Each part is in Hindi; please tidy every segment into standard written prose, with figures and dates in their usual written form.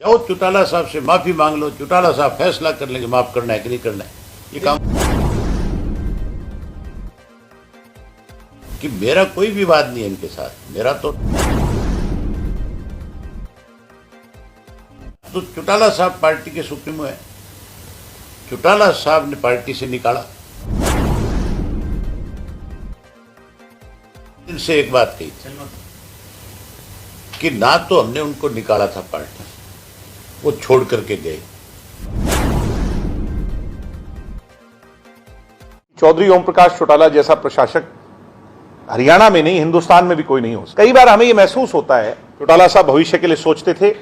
जाओ चौटाला साहब से माफी मांग लो, चौटाला साहब फैसला कर लेंगे माफ करना है कि नहीं करना है। ये काम कि मेरा कोई विवाद नहीं है इनके साथ, मेरा तो चौटाला साहब पार्टी के सुप्रीमो है, चौटाला साहब ने पार्टी से निकाला। इनसे एक बात कही कि ना तो हमने उनको निकाला था पार्टी, वो छोड़ करके गए। चौधरी ओम प्रकाश चौटाला जैसा प्रशासक हरियाणा में नहीं हिंदुस्तान में भी कोई नहीं हो सकता। कई बार हमें यह महसूस होता है चौटाला साहब भविष्य के लिए सोचते थे।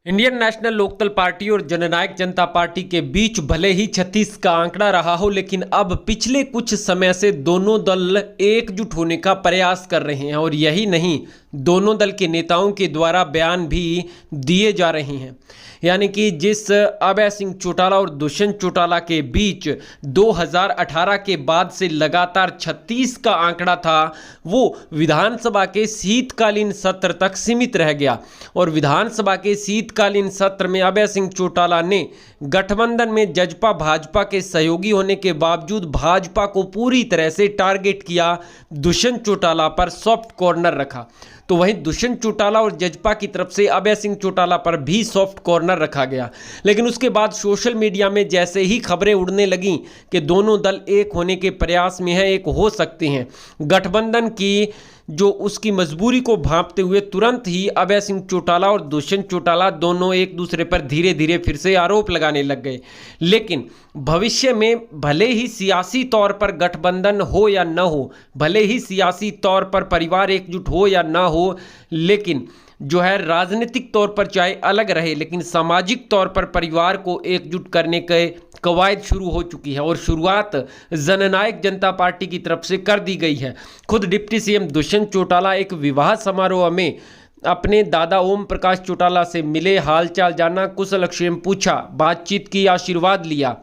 इंडियन नेशनल लोकदल पार्टी और जननायक जनता पार्टी के बीच भले ही 36 का आंकड़ा रहा हो, लेकिन अब पिछले कुछ समय से दोनों दल एकजुट होने का प्रयास कर रहे हैं। और यही नहीं, दोनों दल के नेताओं के द्वारा बयान भी दिए जा रहे हैं। यानी कि जिस अभय सिंह चौटाला और दुष्यंत चौटाला के बीच 2018 के बाद से लगातार 36 का आंकड़ा था, वो विधानसभा के शीतकालीन सत्र तक सीमित रह गया। और विधानसभा के शीतकालीन सत्र में अभय सिंह चौटाला ने गठबंधन में जजपा भाजपा के सहयोगी होने के बावजूद भाजपा को पूरी तरह से टारगेट किया, दुष्यंत चौटाला पर सॉफ्ट कॉर्नर रखा। तो वहीं दुष्यंत चौटाला और जजपा की तरफ से अभय सिंह चौटाला पर भी सॉफ्ट कॉर्नर रखा गया। लेकिन उसके बाद सोशल मीडिया में जैसे ही खबरें उड़ने लगीं कि दोनों दल एक होने के प्रयास में हैं, एक हो सकते हैं, गठबंधन की जो उसकी मजबूरी को भांपते हुए तुरंत ही अभय सिंह चौटाला और दुष्यंत चौटाला दोनों एक दूसरे पर धीरे धीरे फिर से आरोप लगाने लग गए। लेकिन भविष्य में भले ही सियासी तौर पर गठबंधन हो या न हो, भले ही सियासी तौर पर परिवार एकजुट हो या न हो, लेकिन जो है राजनीतिक तौर पर चाहे अलग रहे, लेकिन सामाजिक तौर पर परिवार को एकजुट करने के कवायद शुरू हो चुकी है। और शुरुआत जननायक जनता पार्टी की तरफ से कर दी गई है। खुद डिप्टी सीएम दुष्यंत चौटाला एक विवाह समारोह में अपने दादा ओम प्रकाश चौटाला से मिले, हालचाल जाना, कुशलक्षेम पूछा, बातचीत की, आशीर्वाद लिया।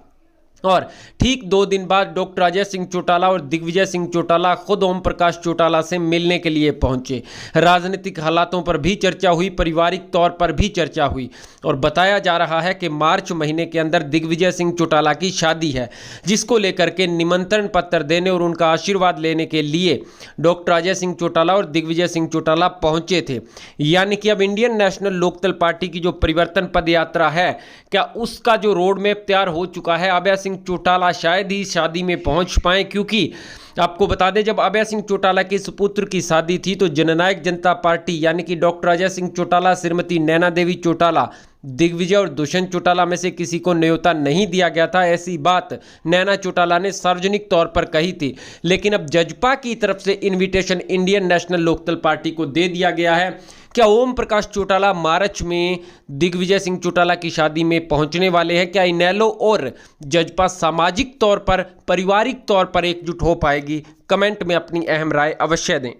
और ठीक 2 दिन बाद डॉक्टर अजय सिंह चौटाला और दिग्विजय सिंह चौटाला खुद ओम प्रकाश चौटाला से मिलने के लिए पहुंचे। राजनीतिक हालातों पर भी चर्चा हुई, पारिवारिक तौर पर भी चर्चा हुई। और बताया जा रहा है कि मार्च महीने के अंदर दिग्विजय सिंह चौटाला की शादी है, जिसको लेकर के निमंत्रण पत्र देने और उनका आशीर्वाद लेने के लिए डॉक्टर अजय सिंह चौटाला और दिग्विजय सिंह चौटाला पहुंचे थे। यानी कि अब इंडियन नेशनल लोकदल पार्टी की जो परिवर्तन पद यात्रा है, क्या उसका जो रोड मैप तैयार हो चुका है। अभय सिंह चौटाला शायद ही शादी में पहुंच पाए, क्योंकि आपको बता दें जब अभय सिंह चौटाला के सुपुत्र की शादी थी तो जननायक जनता पार्टी यानी कि डॉक्टर अजय सिंह चौटाला, श्रीमती नैना देवी चौटाला, दिग्विजय और दुष्यंत चौटाला में से किसी को न्योता नहीं दिया गया था। ऐसी बात नैना चौटाला ने सार्वजनिक तौर पर कही थी। लेकिन अब जजपा की तरफ से invitation Indian National Lokdal party को दे दिया गया है। क्या ओम प्रकाश चौटाला मार्च में दिग्विजय सिंह चौटाला की शादी में पहुंचने वाले हैं? क्या इनेलो और जजपा सामाजिक तौर पर, पारिवारिक तौर पर एकजुट हो पाएगी? कमेंट में अपनी अहम राय अवश्य दें।